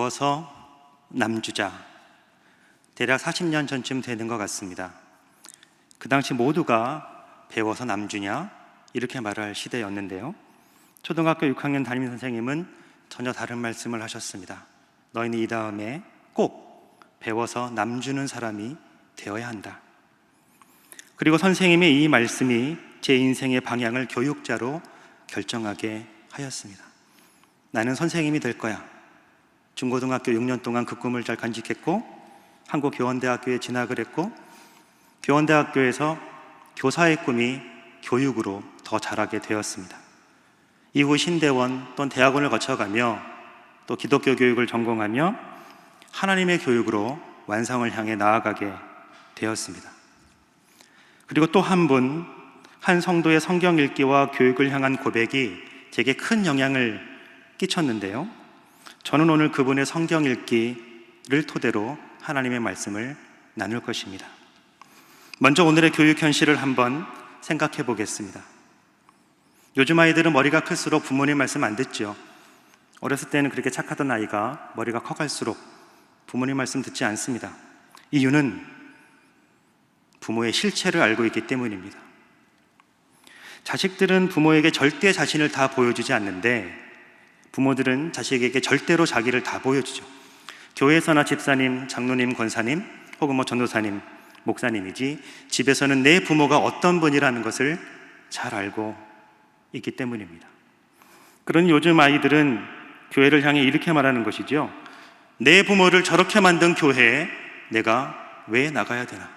배워서 남주자, 대략 40년 전쯤 되는 것 같습니다. 그 당시 모두가 배워서 남주냐 이렇게 말할 시대였는데요, 초등학교 6학년 담임 선생님은 전혀 다른 말씀을 하셨습니다. 너희는 이 다음에 꼭 배워서 남주는 사람이 되어야 한다. 그리고 선생님의 이 말씀이 제 인생의 방향을 교육자로 결정하게 하였습니다. 나는 선생님이 될 거야. 중고등학교 6년 동안 그 꿈을 잘 간직했고, 한국교원대학교에 진학을 했고, 교원대학교에서 교사의 꿈이 교육으로 더 자라게 되었습니다. 이후 신대원 또는 대학원을 거쳐가며 또 기독교 교육을 전공하며 하나님의 교육으로 완성을 향해 나아가게 되었습니다. 그리고 또 한 분, 한 성도의 성경 읽기와 교육을 향한 고백이 제게 큰 영향을 끼쳤는데요, 저는 오늘 그분의 성경 읽기를 토대로 하나님의 말씀을 나눌 것입니다. 먼저 오늘의 교육 현실을 한번 생각해 보겠습니다. 요즘 아이들은 머리가 클수록 부모님 말씀 안 듣죠. 어렸을 때는 그렇게 착하던 아이가 머리가 커갈수록 부모님 말씀 듣지 않습니다. 이유는 부모의 실체를 알고 있기 때문입니다. 자식들은 부모에게 절대 자신을 다 보여주지 않는데, 부모들은 자식에게 절대로 자기를 다 보여주죠. 교회에서나 집사님, 장로님, 권사님 혹은 전도사님, 목사님이지 집에서는 내 부모가 어떤 분이라는 것을 잘 알고 있기 때문입니다. 그런 요즘 아이들은 교회를 향해 이렇게 말하는 것이죠. 내 부모를 저렇게 만든 교회에 내가 왜 나가야 되나?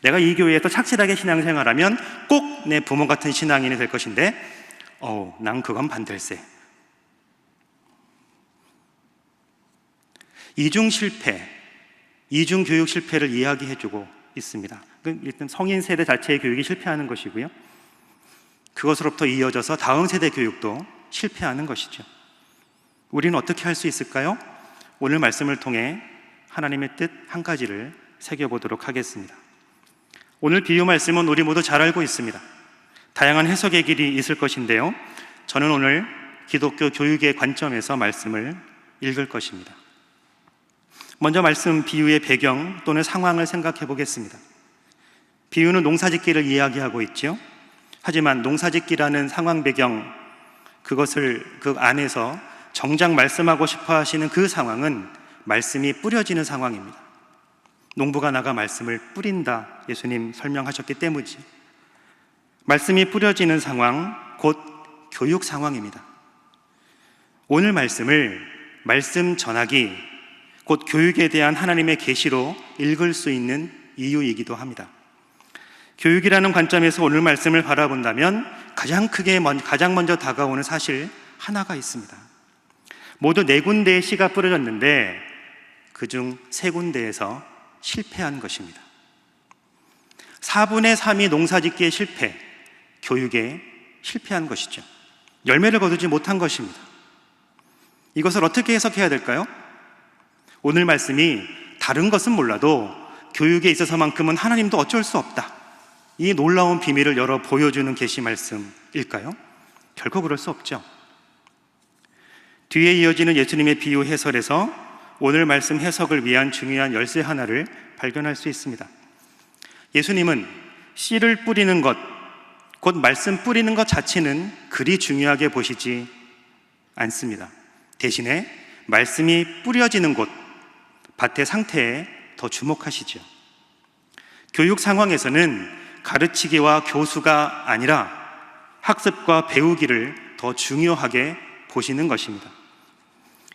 내가 이 교회에서 착실하게 신앙생활하면 꼭 내 부모 같은 신앙인이 될 것인데 난 그건 반댈세. 이중 실패, 이중 교육 실패를 이야기해주고 있습니다. 일단 성인 세대 자체의 교육이 실패하는 것이고요, 그것으로부터 이어져서 다음 세대 교육도 실패하는 것이죠. 우리는 어떻게 할 수 있을까요? 오늘 말씀을 통해 하나님의 뜻 한 가지를 새겨보도록 하겠습니다. 오늘 비유 말씀은 우리 모두 잘 알고 있습니다. 다양한 해석의 길이 있을 것인데요, 저는 오늘 기독교 교육의 관점에서 말씀을 읽을 것입니다. 먼저 말씀 비유의 배경 또는 상황을 생각해 보겠습니다. 비유는 농사짓기를 이야기하고 있죠. 하지만 농사짓기라는 상황 배경, 그것을 그 안에서 정작 말씀하고 싶어 하시는 그 상황은 말씀이 뿌려지는 상황입니다. 농부가 나가 말씀을 뿌린다, 예수님 설명하셨기 때문이지. 말씀이 뿌려지는 상황, 곧 교육 상황입니다. 오늘 말씀을 말씀 전하기, 곧 교육에 대한 하나님의 계시로 읽을 수 있는 이유이기도 합니다. 교육이라는 관점에서 오늘 말씀을 바라본다면 가장 먼저 다가오는 사실 하나가 있습니다. 모두 4군데의 씨가 뿌려졌는데 그중 3군데에서 실패한 것입니다. 4분의 3이 농사짓기에 실패, 교육에 실패한 것이죠. 열매를 거두지 못한 것입니다. 이것을 어떻게 해석해야 될까요? 오늘 말씀이 다른 것은 몰라도 교육에 있어서만큼은 하나님도 어쩔 수 없다, 이 놀라운 비밀을 열어 보여주는 계시 말씀일까요? 결코 그럴 수 없죠. 뒤에 이어지는 예수님의 비유 해설에서 오늘 말씀 해석을 위한 중요한 열쇠 하나를 발견할 수 있습니다. 예수님은 씨를 뿌리는 것, 곧 말씀 뿌리는 것 자체는 그리 중요하게 보시지 않습니다. 대신에 말씀이 뿌려지는 곳, 밭의 상태에 더 주목하시죠. 교육 상황에서는 가르치기와 교수가 아니라 학습과 배우기를 더 중요하게 보시는 것입니다.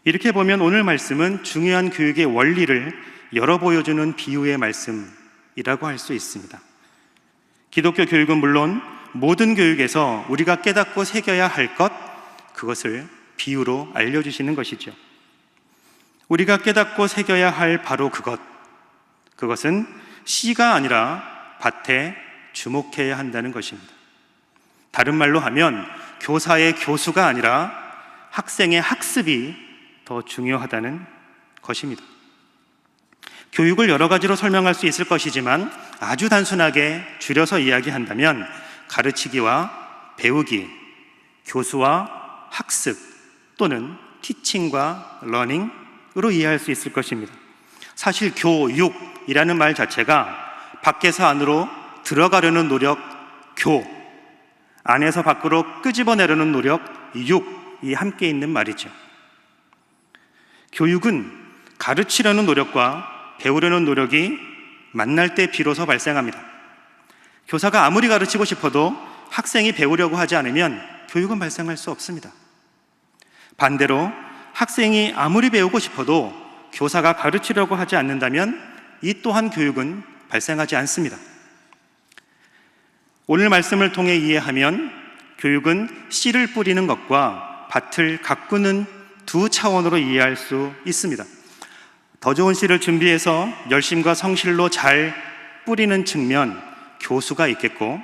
이렇게 보면 오늘 말씀은 중요한 교육의 원리를 열어 보여주는 비유의 말씀이라고 할 수 있습니다. 기독교 교육은 물론 모든 교육에서 우리가 깨닫고 새겨야 할 것, 그것을 비유로 알려주시는 것이죠. 우리가 깨닫고 새겨야 할 바로 그것은 씨가 아니라 밭에 주목해야 한다는 것입니다. 다른 말로 하면 교사의 교수가 아니라 학생의 학습이 더 중요하다는 것입니다. 교육을 여러 가지로 설명할 수 있을 것이지만 아주 단순하게 줄여서 이야기한다면 가르치기와 배우기, 교수와 학습 또는 티칭과 러닝, 노력으로 이해할 수 있을 것입니다. 사실 교육이라는 말 자체가 밖에서 안으로 들어가려는 노력, 교, 안에서 밖으로 끄집어내려는 노력, 육이 함께 있는 말이죠. 교육은 가르치려는 노력과 배우려는 노력이 만날 때 비로소 발생합니다. 교사가 아무리 가르치고 싶어도 학생이 배우려고 하지 않으면 교육은 발생할 수 없습니다. 반대로 학생이 아무리 배우고 싶어도 교사가 가르치려고 하지 않는다면 이 또한 교육은 발생하지 않습니다. 오늘 말씀을 통해 이해하면 교육은 씨를 뿌리는 것과 밭을 가꾸는 두 차원으로 이해할 수 있습니다. 더 좋은 씨를 준비해서 열심과 성실로 잘 뿌리는 측면, 교수가 있겠고,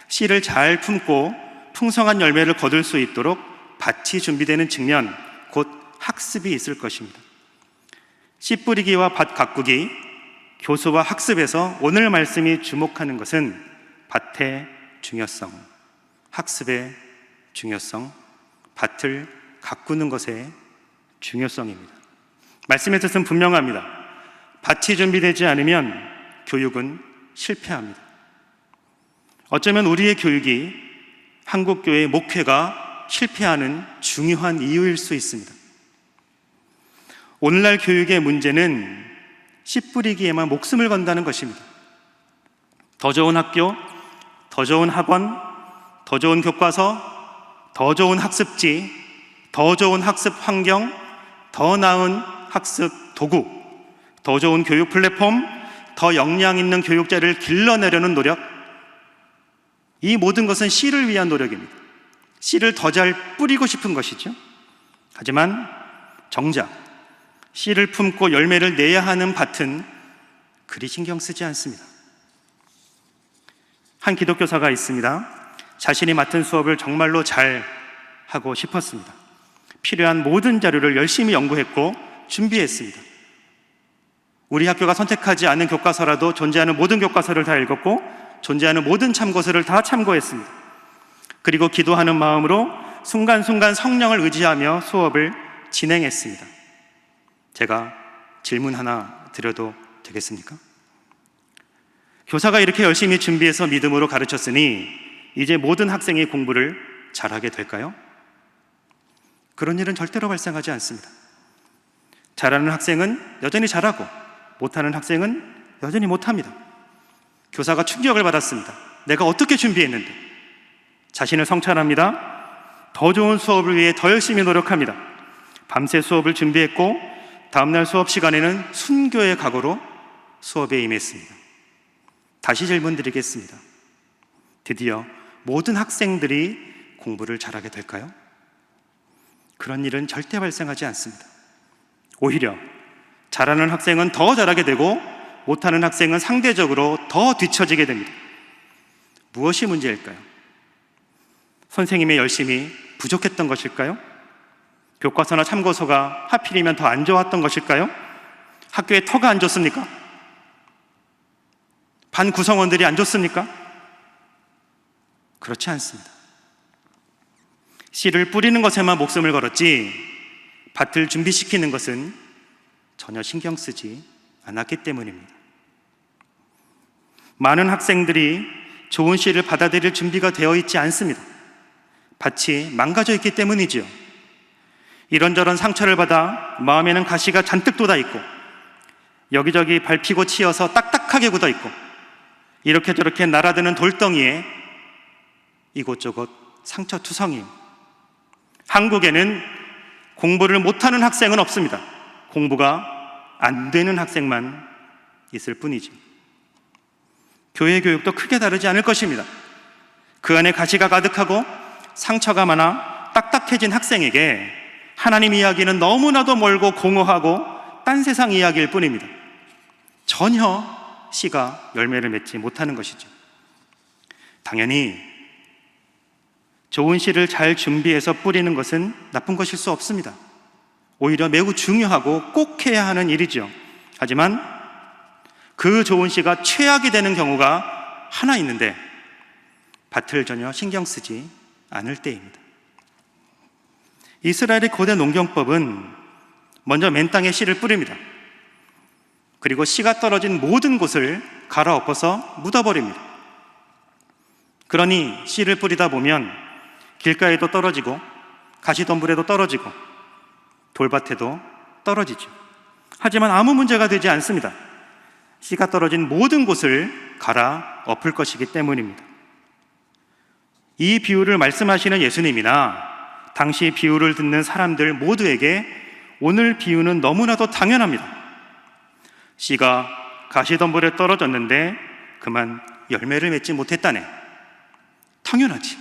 씨를 잘 품고 풍성한 열매를 거둘 수 있도록 밭이 준비되는 측면, 곧 학습이 있을 것입니다. 씨 뿌리기와 밭 가꾸기, 교수와 학습에서 오늘 말씀이 주목하는 것은 밭의 중요성, 학습의 중요성, 밭을 가꾸는 것의 중요성입니다. 말씀의 뜻은 분명합니다. 밭이 준비되지 않으면 교육은 실패합니다. 어쩌면 우리의 교육이 한국교회의 목회가 실패하는 중요한 이유일 수 있습니다. 오늘날 교육의 문제는 씨 뿌리기에만 목숨을 건다는 것입니다. 더 좋은 학교, 더 좋은 학원, 더 좋은 교과서, 더 좋은 학습지, 더 좋은 학습 환경, 더 나은 학습 도구, 더 좋은 교육 플랫폼, 더 역량 있는 교육자를 길러내려는 노력, 이 모든 것은 씨를 위한 노력입니다. 씨를 더 잘 뿌리고 싶은 것이죠. 하지만 정작 씨를 품고 열매를 내야 하는 밭은 그리 신경 쓰지 않습니다. 한 기독교사가 있습니다. 자신이 맡은 수업을 정말로 잘 하고 싶었습니다. 필요한 모든 자료를 열심히 연구했고 준비했습니다. 우리 학교가 선택하지 않은 교과서라도 존재하는 모든 교과서를 다 읽었고 존재하는 모든 참고서를 다 참고했습니다. 그리고 기도하는 마음으로 순간순간 성령을 의지하며 수업을 진행했습니다. 제가 질문 하나 드려도 되겠습니까? 교사가 이렇게 열심히 준비해서 믿음으로 가르쳤으니 이제 모든 학생이 공부를 잘하게 될까요? 그런 일은 절대로 발생하지 않습니다. 잘하는 학생은 여전히 잘하고 못하는 학생은 여전히 못합니다. 교사가 충격을 받았습니다. 내가 어떻게 준비했는데? 자신을 성찰합니다. 더 좋은 수업을 위해 더 열심히 노력합니다. 밤새 수업을 준비했고 다음날 수업 시간에는 순교의 각오로 수업에 임했습니다. 다시 질문 드리겠습니다. 드디어 모든 학생들이 공부를 잘하게 될까요? 그런 일은 절대 발생하지 않습니다. 오히려 잘하는 학생은 더 잘하게 되고 못하는 학생은 상대적으로 더 뒤처지게 됩니다. 무엇이 문제일까요? 선생님의 열심이 부족했던 것일까요? 교과서나 참고서가 하필이면 더 안 좋았던 것일까요? 학교의 터가 안 좋습니까? 반 구성원들이 안 좋습니까? 그렇지 않습니다. 씨를 뿌리는 것에만 목숨을 걸었지 밭을 준비시키는 것은 전혀 신경 쓰지 않았기 때문입니다. 많은 학생들이 좋은 씨를 받아들일 준비가 되어 있지 않습니다. 밭이 망가져 있기 때문이지요. 이런저런 상처를 받아 마음에는 가시가 잔뜩 돋아 있고 여기저기 밟히고 치여서 딱딱하게 굳어 있고 이렇게 저렇게 날아드는 돌덩이에 이곳저곳 상처투성이에요. 한국에는 공부를 못하는 학생은 없습니다. 공부가 안 되는 학생만 있을 뿐이죠. 교회 교육도 크게 다르지 않을 것입니다. 그 안에 가시가 가득하고 상처가 많아 딱딱해진 학생에게 하나님 이야기는 너무나도 멀고 공허하고 딴 세상 이야기일 뿐입니다. 전혀 씨가 열매를 맺지 못하는 것이죠. 당연히 좋은 씨를 잘 준비해서 뿌리는 것은 나쁜 것일 수 없습니다. 오히려 매우 중요하고 꼭 해야 하는 일이죠. 하지만 그 좋은 씨가 최악이 되는 경우가 하나 있는데 밭을 전혀 신경 쓰지 않을 때입니다. 이스라엘의 고대 농경법은 먼저 맨 땅에 씨를 뿌립니다. 그리고 씨가 떨어진 모든 곳을 갈아엎어서 묻어버립니다. 그러니 씨를 뿌리다 보면 길가에도 떨어지고 가시덤불에도 떨어지고 돌밭에도 떨어지죠. 하지만 아무 문제가 되지 않습니다. 씨가 떨어진 모든 곳을 갈아엎을 것이기 때문입니다. 이 비유를 말씀하시는 예수님이나 당시 비유를 듣는 사람들 모두에게 오늘 비유는 너무나도 당연합니다. 씨가 가시덤불에 떨어졌는데 그만 열매를 맺지 못했다네. 당연하지.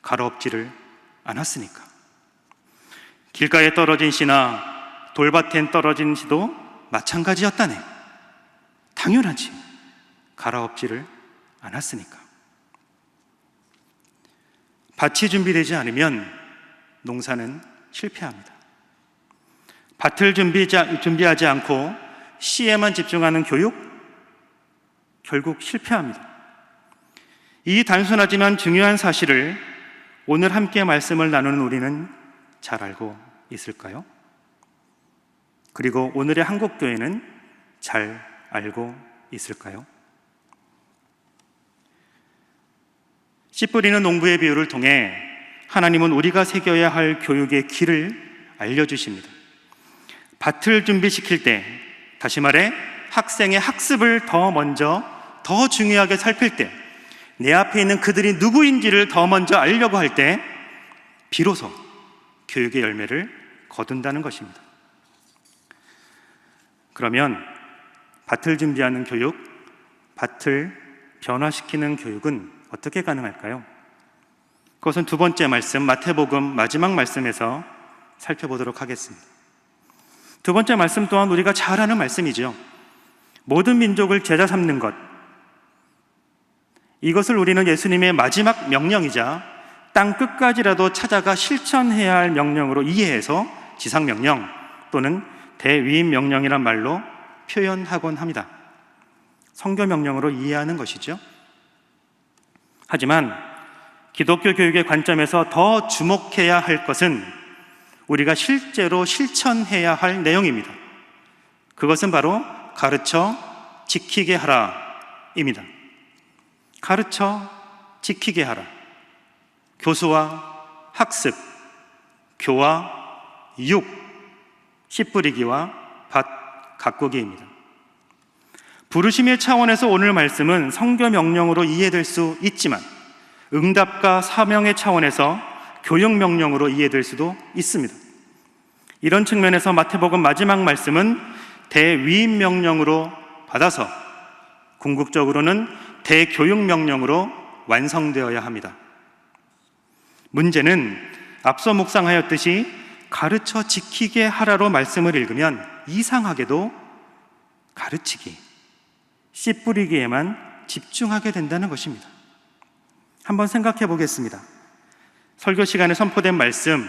갈아엎지를 않았으니까. 길가에 떨어진 씨나 돌밭엔 떨어진 씨도 마찬가지였다네. 당연하지. 갈아엎지를 않았으니까. 밭이 준비되지 않으면 농사는 실패합니다. 밭을 준비하지 않고 씨에만 집중하는 교육, 결국 실패합니다. 이 단순하지만 중요한 사실을 오늘 함께 말씀을 나누는 우리는 잘 알고 있을까요? 그리고 오늘의 한국교회는 잘 알고 있을까요? 씨 뿌리는 농부의 비유를 통해 하나님은 우리가 새겨야 할 교육의 길을 알려주십니다. 밭을 준비시킬 때, 다시 말해 학생의 학습을 더 먼저, 더 중요하게 살필 때, 내 앞에 있는 그들이 누구인지를 더 먼저 알려고 할 때 비로소 교육의 열매를 거둔다는 것입니다. 그러면 밭을 준비하는 교육, 밭을 변화시키는 교육은 어떻게 가능할까요? 그것은 두 번째 말씀, 마태복음 마지막 말씀에서 살펴보도록 하겠습니다. 두 번째 말씀 또한 우리가 잘 아는 말씀이죠. 모든 민족을 제자 삼는 것, 이것을 우리는 예수님의 마지막 명령이자 땅 끝까지라도 찾아가 실천해야 할 명령으로 이해해서 지상명령 또는 대위임 명령이란 말로 표현하곤 합니다. 성교명령으로 이해하는 것이죠. 하지만 기독교 교육의 관점에서 더 주목해야 할 것은 우리가 실제로 실천해야 할 내용입니다. 그것은 바로 가르쳐 지키게 하라입니다. 가르쳐 지키게 하라. 교수와 학습, 교와 육, 씨 뿌리기와 밭 가꾸기입니다. 부르심의 차원에서 오늘 말씀은 성교 명령으로 이해될 수 있지만 응답과 사명의 차원에서 교육 명령으로 이해될 수도 있습니다. 이런 측면에서 마태복음 마지막 말씀은 대위임 명령으로 받아서 궁극적으로는 대교육 명령으로 완성되어야 합니다. 문제는 앞서 묵상하였듯이 가르쳐 지키게 하라로 말씀을 읽으면 이상하게도 가르치기, 씨 뿌리기에만 집중하게 된다는 것입니다. 한번 생각해 보겠습니다. 설교 시간에 선포된 말씀,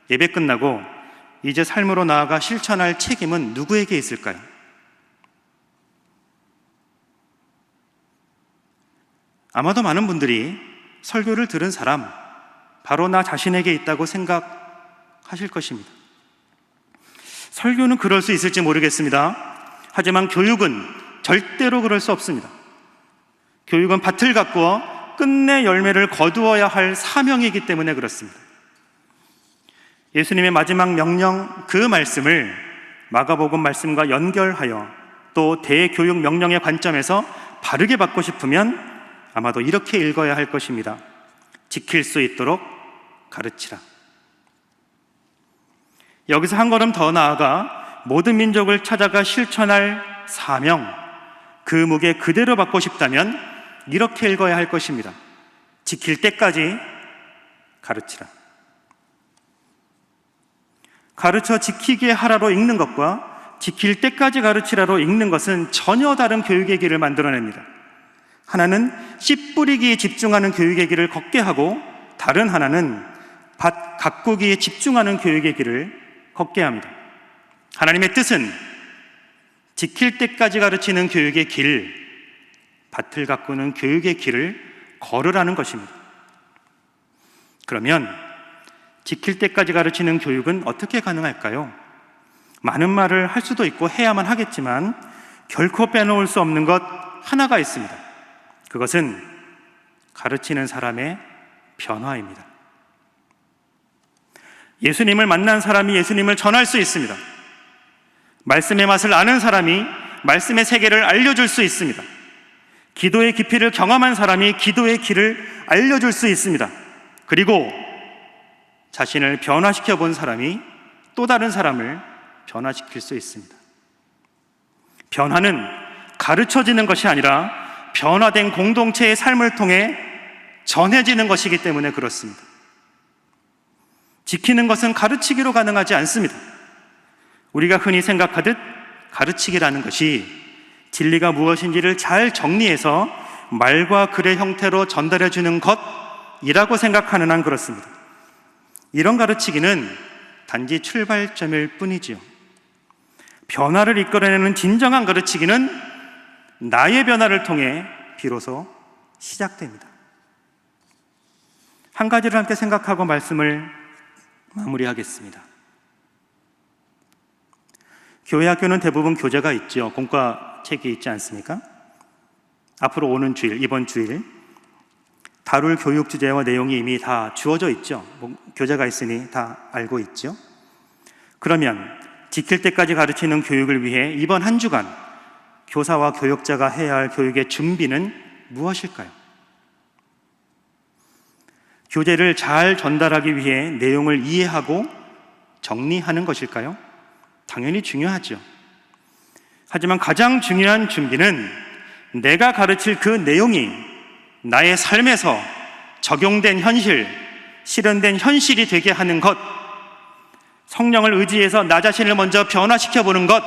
예배 끝나고 이제 삶으로 나아가 실천할 책임은 누구에게 있을까요? 아마도 많은 분들이 설교를 들은 사람, 바로 나 자신에게 있다고 생각하실 것입니다. 설교는 그럴 수 있을지 모르겠습니다. 하지만 교육은 절대로 그럴 수 없습니다. 교육은 밭을 가꾸어 끝내 열매를 거두어야 할 사명이기 때문에 그렇습니다. 예수님의 마지막 명령, 그 말씀을 마가복음 말씀과 연결하여 또 대교육 명령의 관점에서 바르게 받고 싶으면 아마도 이렇게 읽어야 할 것입니다. 지킬 수 있도록 가르치라. 여기서 한 걸음 더 나아가 모든 민족을 찾아가 실천할 사명, 그 무게 그대로 받고 싶다면 이렇게 읽어야 할 것입니다. 지킬 때까지 가르치라. 가르쳐 지키게 하라로 읽는 것과 지킬 때까지 가르치라로 읽는 것은 전혀 다른 교육의 길을 만들어냅니다. 하나는 씨 뿌리기에 집중하는 교육의 길을 걷게 하고 다른 하나는 밭 가꾸기에 집중하는 교육의 길을 걷게 합니다. 하나님의 뜻은 지킬 때까지 가르치는 교육의 길, 밭을 가꾸는 교육의 길을 걸으라는 것입니다. 그러면 지킬 때까지 가르치는 교육은 어떻게 가능할까요? 많은 말을 할 수도 있고 해야만 하겠지만 결코 빼놓을 수 없는 것 하나가 있습니다. 그것은 가르치는 사람의 변화입니다. 예수님을 만난 사람이 예수님을 전할 수 있습니다. 말씀의 맛을 아는 사람이 말씀의 세계를 알려줄 수 있습니다. 기도의 깊이를 경험한 사람이 기도의 길을 알려줄 수 있습니다. 그리고 자신을 변화시켜 본 사람이 또 다른 사람을 변화시킬 수 있습니다. 변화는 가르쳐지는 것이 아니라 변화된 공동체의 삶을 통해 전해지는 것이기 때문에 그렇습니다. 지키는 것은 가르치기로 가능하지 않습니다. 우리가 흔히 생각하듯 가르치기라는 것이 진리가 무엇인지를 잘 정리해서 말과 글의 형태로 전달해 주는 것이라고 생각하는 한 그렇습니다. 이런 가르치기는 단지 출발점일 뿐이지요. 변화를 이끌어내는 진정한 가르치기는 나의 변화를 통해 비로소 시작됩니다. 한 가지를 함께 생각하고 말씀을 마무리하겠습니다. 교회 학교는 대부분 교재가 있죠. 공과책이 있지 않습니까? 앞으로 오는 주일, 이번 주일 다룰 교육 주제와 내용이 이미 다 주어져 있죠. 교재가 있으니 다 알고 있죠. 그러면 지킬 때까지 가르치는 교육을 위해 이번 한 주간 교사와 교육자가 해야 할 교육의 준비는 무엇일까요? 교재를 잘 전달하기 위해 내용을 이해하고 정리하는 것일까요? 당연히 중요하죠. 하지만 가장 중요한 준비는 내가 가르칠 그 내용이 나의 삶에서 적용된 현실, 실현된 현실이 되게 하는 것, 성령을 의지해서 나 자신을 먼저 변화시켜 보는 것,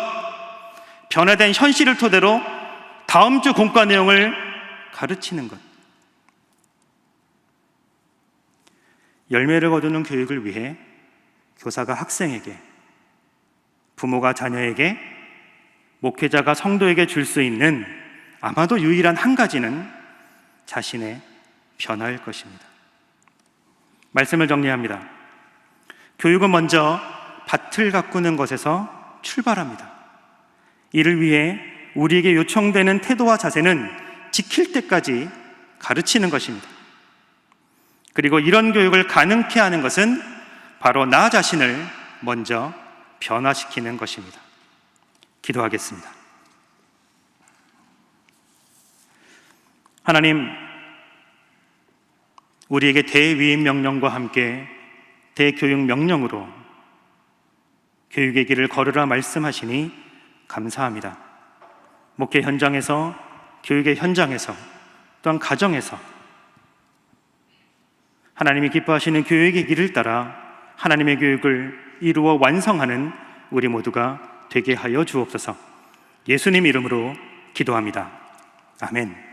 변화된 현실을 토대로 다음 주 공과 내용을 가르치는 것. 열매를 거두는 교육을 위해 교사가 학생에게, 부모가 자녀에게, 목회자가 성도에게 줄 수 있는 아마도 유일한 한 가지는 자신의 변화일 것입니다. 말씀을 정리합니다. 교육은 먼저 밭을 가꾸는 것에서 출발합니다. 이를 위해 우리에게 요청되는 태도와 자세는 지킬 때까지 가르치는 것입니다. 그리고 이런 교육을 가능케 하는 것은 바로 나 자신을 먼저 변화시키는 것입니다. 기도하겠습니다. 하나님, 우리에게 대위임 명령과 함께 대교육 명령으로 교육의 길을 걸으라 말씀하시니 감사합니다. 목회 현장에서, 교육의 현장에서, 또한 가정에서 하나님이 기뻐하시는 교육의 길을 따라 하나님의 교육을 이루어 완성하는 우리 모두가 되게 하여 주옵소서. 예수님 이름으로 기도합니다. 아멘.